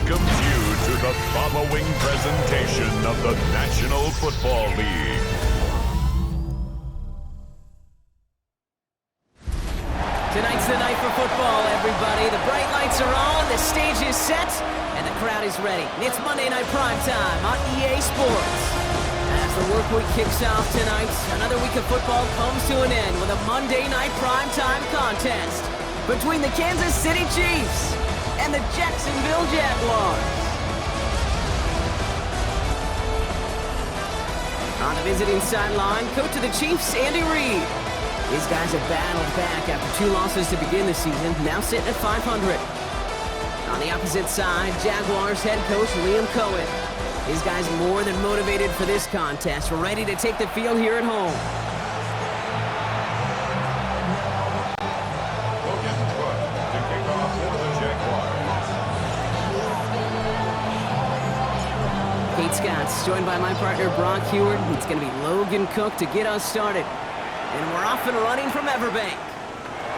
welcomes you to the following presentation of the National Football League. Tonight's the night for football, everybody. The bright lights are on, the stage is set, and the crowd is ready. It's Monday Night Primetime on EA Sports. As the work week kicks off tonight, another week of football comes to an end with a Monday Night Primetime contest between the Kansas City Chiefs and the Jacksonville Jaguars. On the visiting sideline, coach of the Chiefs, Andy Reid. These guys have battled back after 2 losses to begin the season, now sitting at 500. On the opposite side, Jaguars head coach Liam Cohen. These guys more than motivated for this contest, ready to take the field here at home. To kick off for the Jaguars. Kate Scott's joined by my partner Brock Heward. It's going to be Logan Cook to get us started. And we're off and running from Everbank.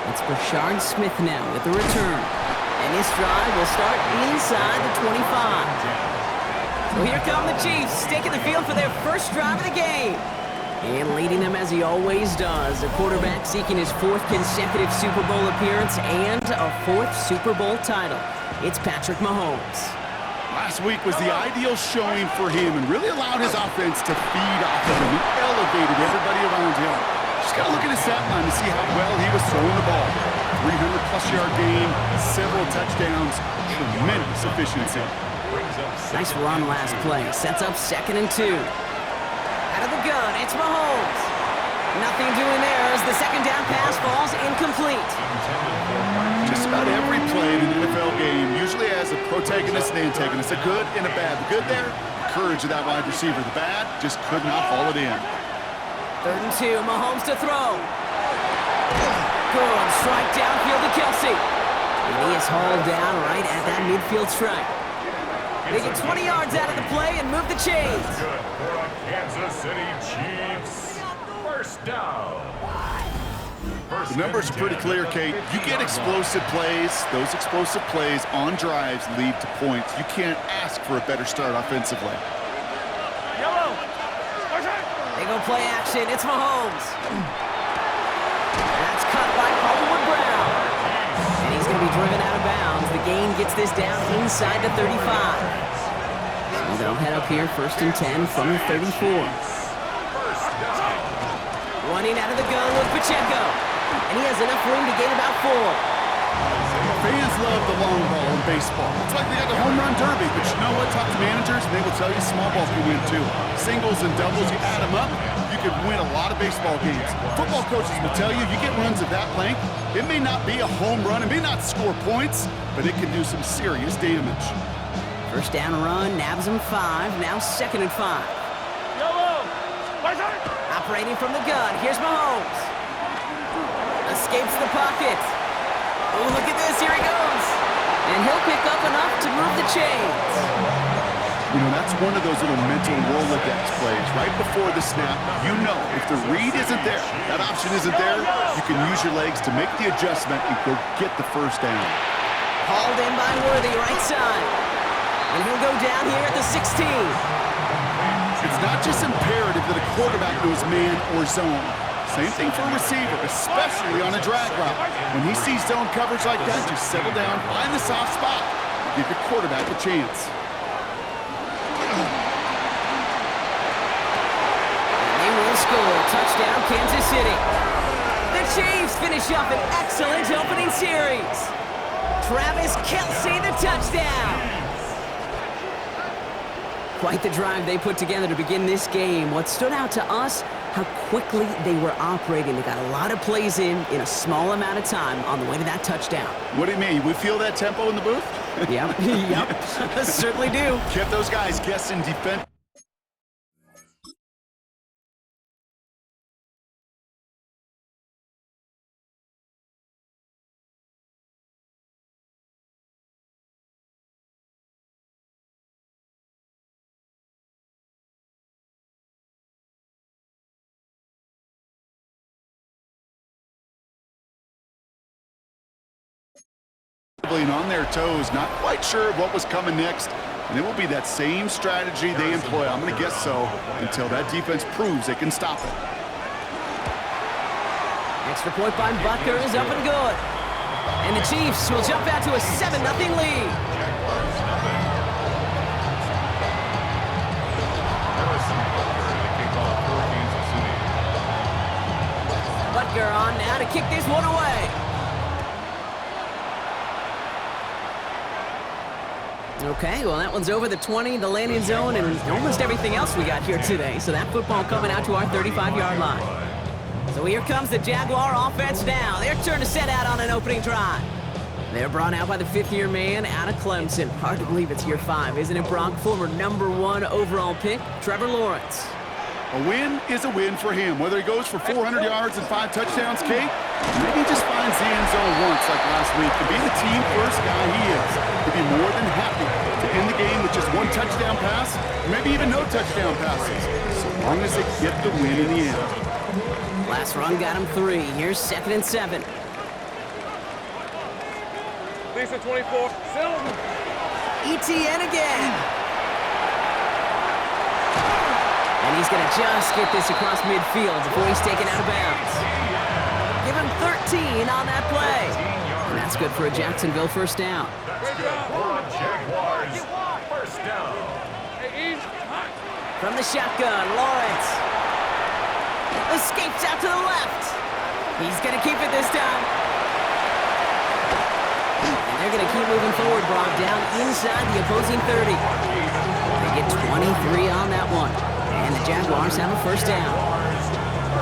It's Brashard Smith now with the return. And this drive will start inside the 25. So here come the Chiefs, taking the field for their first drive of the game. And leading them as he always does. The quarterback seeking his 4th consecutive Super Bowl appearance and a 4th Super Bowl title. It's Patrick Mahomes. Last week was the ideal showing for him and really allowed his offense to feed off of him. He elevated everybody around him. Just got to look at his stat line to see how well he was throwing the ball. 300-plus yard game, several touchdowns, tremendous efficiency. Nice run last play. Sets up 2nd and 2. Out of the gun, it's Mahomes. Nothing doing there as the 2nd down pass falls incomplete. Just about every play in an NFL game usually has a protagonist and antagonist, a good and a bad. The good there, the courage of that wide receiver. The bad, just could not haul it in. 3rd and 2, Mahomes to throw. Good strike downfield to Kelsey. And he is hauled down right at that midfield strike. They get 20 yards out of the play and move the chains. Good for a Kansas City Chiefs. First down. The numbers are pretty clear, Kate. You get explosive plays. Those explosive plays on drives lead to points. You can't ask for a better start offensively. They go play action. It's Mahomes. That's cut by Hollywood Brown. And he's going to be driven out of bounds. The gain gets this down inside the 35. So they'll head up here 1st and 10 from the 34. Running out of the gun with Pacheco. And he has enough room to gain about 4. Fans love the long ball in baseball. It's like they got the home run derby, but you know what? Talk to managers, and they will tell you small balls can win too. Singles and doubles, you add them up, you can win a lot of baseball games. Football coaches will tell you, you get runs of that length, it may not be a home run, it may not score points, but it can do some serious damage. 1st down run, nabs him 5, now 2nd and 5. Operating from the gun, here's Mahomes. Escapes the pocket. Oh, look at this, here he goes. And he'll pick up enough to move the chains. You know, that's one of those little mental Rolodex plays. Right before the snap, you know if the read isn't there, that option isn't there, you can use your legs to make the adjustment and go get the 1st down. Hauled in by Worthy, right side. And he'll go down here at the 16. It's not just imperative that a quarterback knows man or zone. Same thing for a receiver, especially on a drag route. When he sees zone coverage like that, just settle down, find the soft spot, give your quarterback a chance. And they will score. Touchdown, Kansas City. The Chiefs finish up an excellent opening series. Travis Kelce, the touchdown. Quite the drive they put together to begin this game. What stood out to us, how quickly they were operating. They got a lot of plays in a small amount of time on the way to that touchdown. What do you mean? We feel that tempo in the booth? Yep, yep, certainly do. Kept those guys guessing defense. defensively and on their toes, not quite sure what was coming next. And it will be that same strategy they employ, I'm going to guess so, until that defense proves they can stop it. Extra point by Butker is up and good. And the Chiefs will jump out to a 7-0 lead. Butker on now to kick this one away. Okay, well, that one's over the 20, the landing zone, and almost everything else we got here today. So that football coming out to our 35-yard line. So here comes the Jaguar offense now. Their turn to set out on an opening drive. They're brought out by the fifth-year man out of Clemson. Hard to believe it's year 5, isn't it, Brock? Former #1 overall pick, Trevor Lawrence. A win is a win for him. Whether he goes for 400 yards and 5 touchdowns, Kate, maybe he just finds the end zone once like last week. To be the team-first guy he is, to be more than happy to end the game with just 1 touchdown pass, maybe even no touchdown passes, so long as they get the win in the end. Last run got him 3. Here's 2nd and 7. Lisa 24. Silver. ETN again. And he's going to just get this across midfield before he's taken out of bounds. Give him 13 on that play. And that's good for a Jacksonville first down. Jaguars, first down. From the shotgun, Lawrence. Escapes out to the left. He's going to keep it this time. And they're going to keep moving forward, Brock, down inside the opposing 30. They get 23 on that one. And the Jaguars have a first down.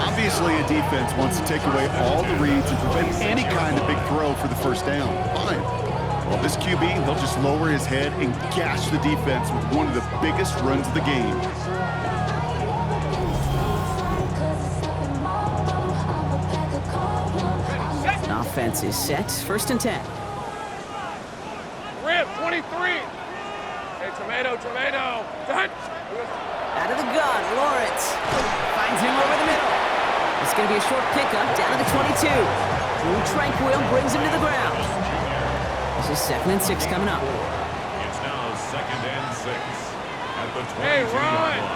Obviously, a defense wants to take away all the reads and prevent any kind of big throw for the first down. Fine. Well, this QB, he'll just lower his head and gash the defense with one of the biggest runs of the game. Offense is set. 1st and 10. Rip 23. Hey, tomato. Touch. Out of the gun, Lawrence finds him over the middle. It's going to be a short pickup down to the 22. Drew Tranquil brings him to the ground. This is 2nd and 6 coming up. It's now 2nd and 6 at the 22-yard Hey, Ron. line.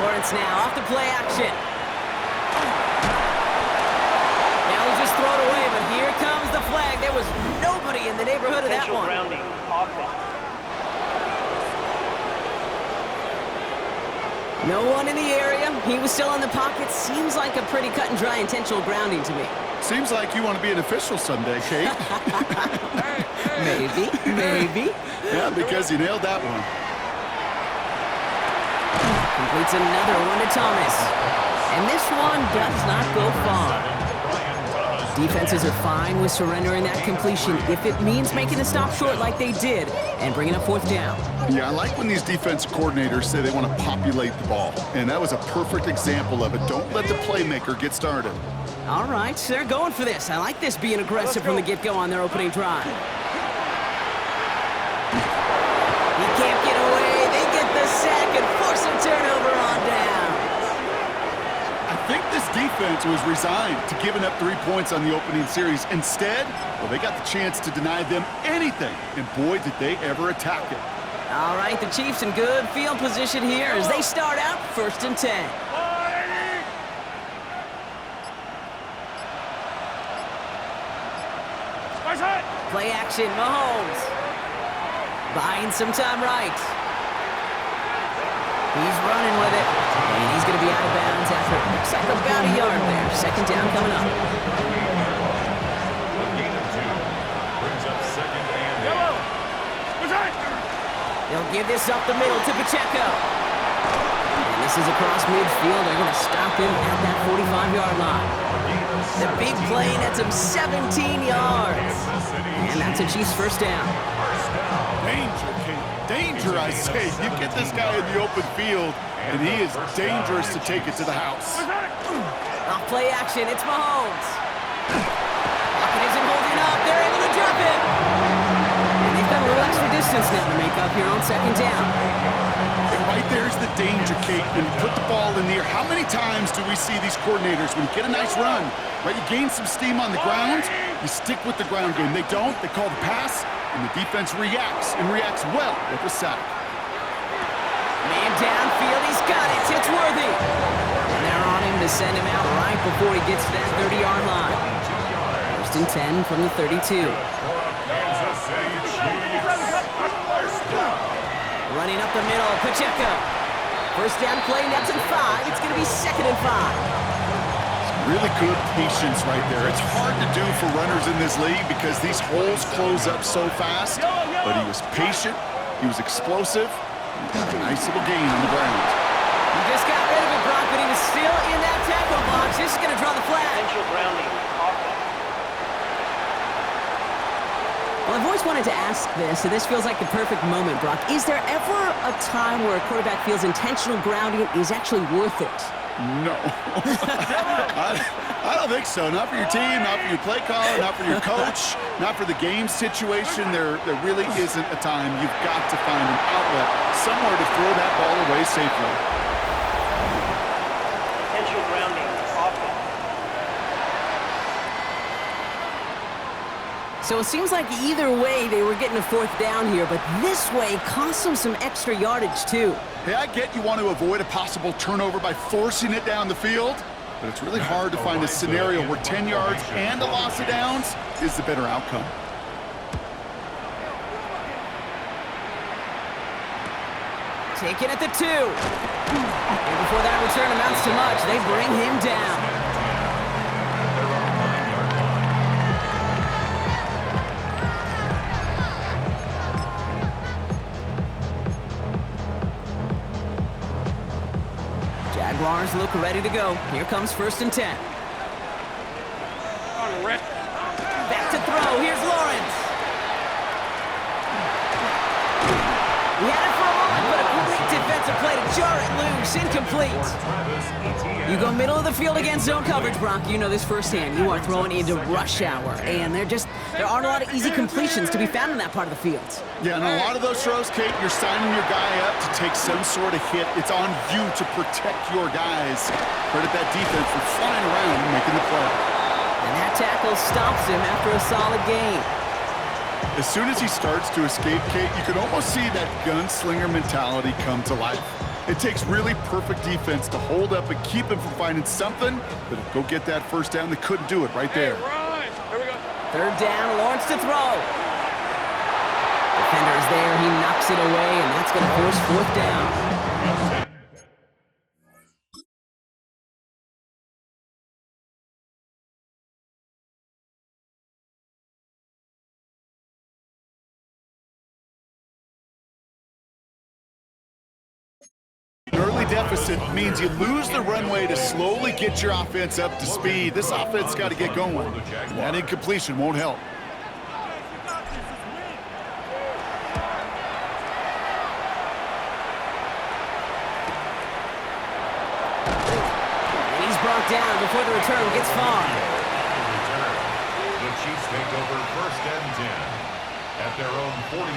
Lawrence now off the play action. Now he'll just throw it away, but here comes the flag. There was nobody in the neighborhood of that one. No one in the area. He was still in the pocket. Seems like a pretty cut and dry intentional grounding to me. Seems like you want to be an official someday, Kate. Maybe. Yeah, because you nailed that one. Completes another one to Thomas. And this one does not go far. Defenses are fine with surrendering that completion if it means making a stop short like they did and bringing up 4th down. Yeah, I like when these defense coordinators say they want to populate the ball. And that was a perfect example of it. Don't let the playmaker get started. All right, they're going for this. I like this being aggressive from the get-go on their opening drive. He can't get away. They get the sack and force a turnover on down. I think this defense was resigned to giving up 3 points on the opening series. Instead, well, they got the chance to deny them anything. And boy, did they ever attack it. All right, the Chiefs in good field position here as they start out 1st and 10. Play action, Mahomes. Buying some time right. He's running with it. And he's going to be out of bounds after it looks like about a yard there. 2nd down coming up. A gain of 2 brings up 2nd and 8. They'll give this up the middle to Pacheco. And this is across midfield. They're going to stop him at that 45-yard line. The big play nets him 17 yards. And that's a Chiefs first down. Danger, Kate. Danger, I say. You get this guy in the open field, and he is dangerous to take it to the house. Off play action, it's Mahomes. Pocket isn't holding up. They're able to drop. And they've got a little extra distance now to make up here on 2nd down. And right there's the danger, Kate, when you put the ball in the air. How many times do we see these coordinators, when you get a nice run, right, you gain some steam on the ground, you stick with the ground game. They don't, they call the pass, and the defense reacts, and reacts well with the sack. Man downfield, he's got it. It's Worthy. And they're on him to send him out right before he gets to that 30-yard line. First and 10 from the 32. Running up the middle, Pacheco. First down play, nets and 5. It's going to be 2nd and 5. Really good patience right there. It's hard to do for runners in this league because these holes close up so fast. But he was patient, he was explosive, and he got a nice little gain on the ground. He just got rid of it, Brock, but he was still in that tackle box. This is going to draw the flag. Well, I've always wanted to ask this, and this feels like the perfect moment, Brock. Is there ever a time where a quarterback feels intentional grounding is actually worth it? No. I don't think so. Not for your team, not for your play caller, not for your coach, not for the game situation. There really isn't a time. You've got to find an outlet, somewhere to throw that ball away safely. Potential grounding, offense. So it seems like either way they were getting a 4th down here, but this way cost them some extra yardage too. Hey, I get you want to avoid a possible turnover by forcing it down the field, but it's really hard to find a scenario where 10 yards and a loss of downs is the better outcome. Taken at the 2. And before that return amounts to much, they bring him down. Jaguars look ready to go. Here comes 1st and 10. Back to throw. Here's Lawrence. He had it for a moment, but a complete defensive play to jar it loose. Incomplete. You go middle of the field against zone coverage, Brock. You know this firsthand. You are throwing into rush hour, and there aren't a lot of easy completions to be found in that part of the field. Yeah, and a lot of those throws, Kate, you're signing your guy up to take some sort of hit. It's on you to protect your guys. Credit that defense for flying around and making the play. And that tackle stops him after a solid gain. As soon as he starts to escape, Kate, you can almost see that gunslinger mentality come to life. It takes really perfect defense to hold up and keep him from finding something, but go get that 1st down. They couldn't do it right there. Here we go. 3rd down, Lawrence to throw. Defender is there, he knocks it away, and that's going to force 4th down. An early deficit means you lose the runway to slowly get your offense up to speed. This offense got to get going, and that incompletion won't help. And he's brought down before the return gets far. The Chiefs take over 1st and 10 at their own 40.